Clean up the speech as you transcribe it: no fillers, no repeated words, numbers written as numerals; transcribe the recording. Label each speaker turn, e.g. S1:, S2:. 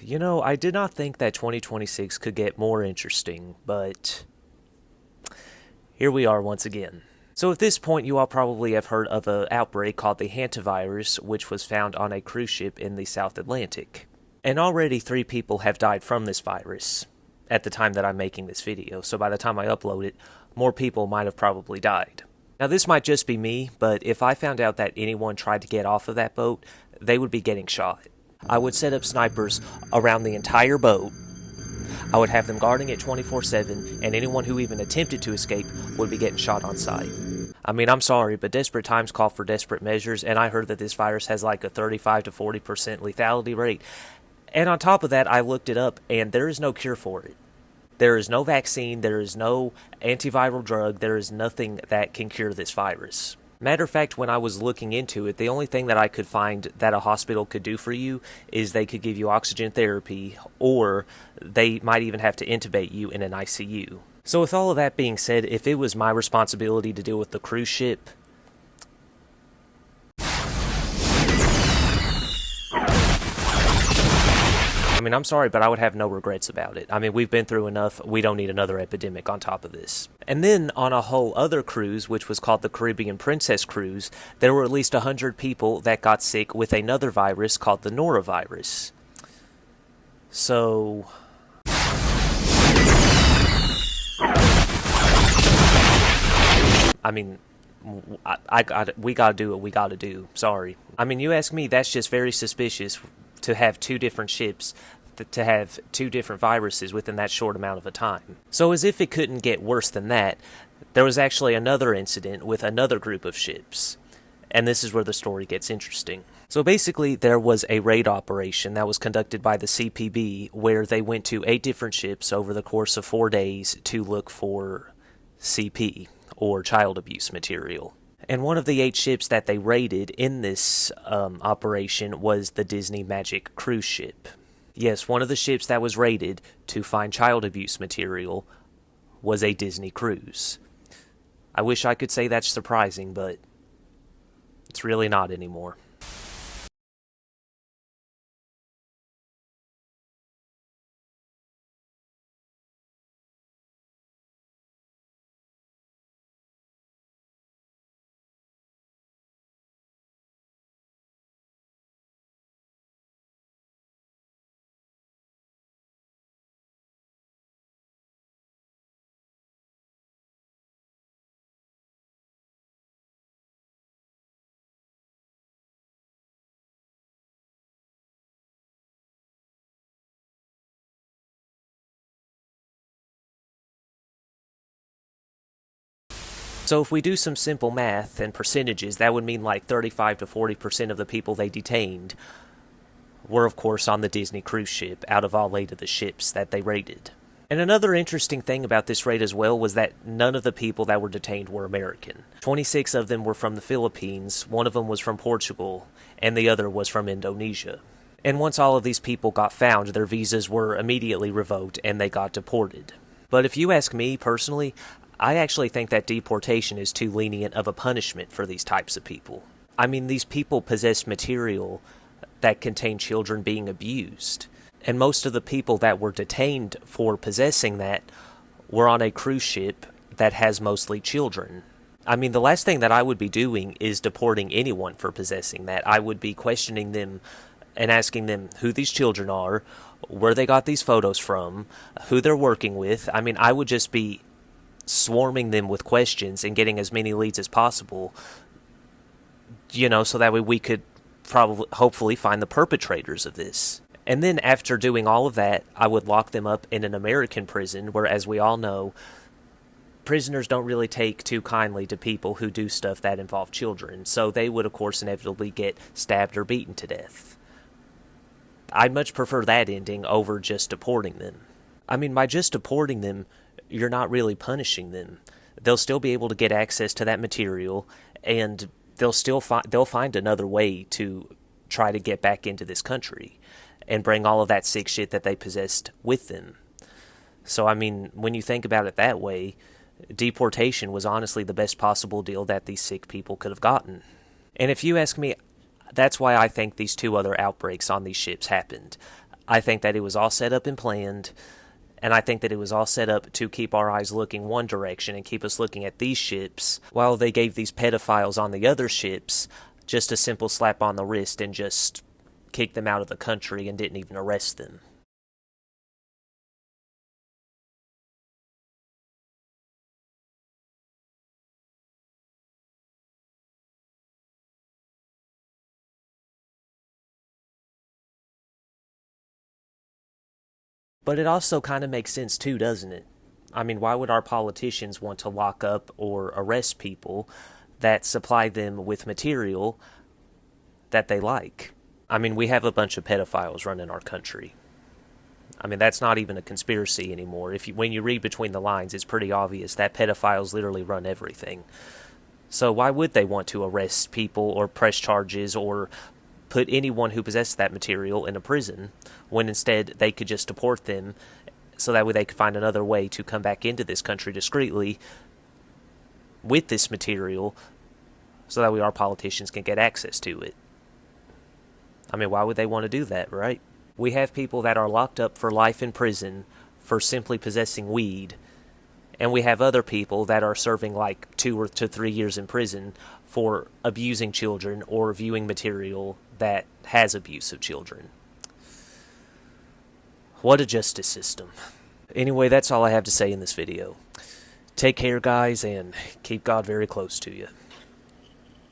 S1: You know, I did not think that 2026 could get more interesting, but here we are once again. So at this point, you all probably have heard of an outbreak called the Hantavirus, which was found on a cruise ship in the South Atlantic. And already 3 people have died from this virus at the time that I'm making this video, so by the time I upload it, more people might have probably died. Now this might just be me, but if I found out that anyone tried to get off of that boat, they would be getting shot. I would set up snipers around the entire boat. I would have them guarding it 24/7, and anyone who even attempted to escape would be getting shot on sight. I mean, I'm sorry, but desperate times call for desperate measures, and I heard that this virus has like a 35 to 40% lethality rate. And on top of that, I looked it up, and there is no cure for it. There is no vaccine, there is no antiviral drug, there is nothing that can cure this virus. Matter of fact, when I was looking into it, the only thing that I could find that a hospital could do for you is they could give you oxygen therapy, or they might even have to intubate you in an ICU. So with all of that being said, if it was my responsibility to deal with the cruise ship, I mean, I'm sorry, but I would have no regrets about it. I mean, we've been through enough. We don't need another epidemic on top of this. And then on a whole other cruise, which was called the Caribbean Princess Cruise, there were at least 100 people that got sick with another virus called the norovirus. So I mean, we gotta do what we gotta do. Sorry. I mean, you ask me, that's just very suspicious to have 2 different ships, to have 2 different viruses within that short amount of a time. So as if it couldn't get worse than that, there was actually another incident with another group of ships. And this is where the story gets interesting. So basically, there was a raid operation that was conducted by the CPB where they went to 8 different ships over the course of 4 days to look for CP, or child abuse material. And one of the 8 ships that they raided in this operation was the Disney Magic cruise ship. Yes, one of the ships that was raided to find child abuse material was a Disney cruise. I wish I could say that's surprising, but it's really not anymore. So if we do some simple math and percentages, that would mean like 35 to 40% of the people they detained were, of course, on the Disney cruise ship out of all 8 of the ships that they raided. And another interesting thing about this raid as well was that none of the people that were detained were American. 26 of them were from the Philippines, 1 of them was from Portugal, and the other was from Indonesia. And once all of these people got found, their visas were immediately revoked and they got deported. But if you ask me personally, I actually think that deportation is too lenient of a punishment for these types of people. I mean, these people possess material that contain children being abused. And most of the people that were detained for possessing that were on a cruise ship that has mostly children. I mean, the last thing that I would be doing is deporting anyone for possessing that. I would be questioning them and asking them who these children are, where they got these photos from, who they're working with. I mean, I would just be swarming them with questions and getting as many leads as possible, so that way we could hopefully find the perpetrators of this. And then after doing all of that, I would lock them up in an American prison where, as we all know, prisoners don't really take too kindly to people who do stuff that involve children, so they would of course inevitably get stabbed or beaten to death. I'd much prefer that ending over just deporting them. I mean, by just deporting them, you're not really punishing them. They'll still be able to get access to that material, and they'll find another way to try to get back into this country and bring all of that sick shit that they possessed with them. So, I mean, when you think about it that way, deportation was honestly the best possible deal that these sick people could have gotten. And if you ask me, that's why I think these 2 other outbreaks on these ships happened. I think that it was all set up and planned, and I think that it was all set up to keep our eyes looking one direction and keep us looking at these ships, while they gave these pedophiles on the other ships just a simple slap on the wrist and just kicked them out of the country and didn't even arrest them. But it also kind of makes sense too, doesn't it? I mean, why would our politicians want to lock up or arrest people that supply them with material that they like? I mean, we have a bunch of pedophiles running our country. I mean, that's not even a conspiracy anymore. When you read between the lines, it's pretty obvious that pedophiles literally run everything. So why would they want to arrest people or press charges or put anyone who possessed that material in a prison when instead they could just deport them so that way they could find another way to come back into this country discreetly with this material so that way our politicians can get access to it? I mean, why would they want to do that, right? We have people that are locked up for life in prison for simply possessing weed, and we have other people that are serving like 2 or 3 years in prison for abusing children or viewing material that has abuse of children. What a justice system. Anyway, that's all I have to say in this video. Take care, guys, and keep God very close to you.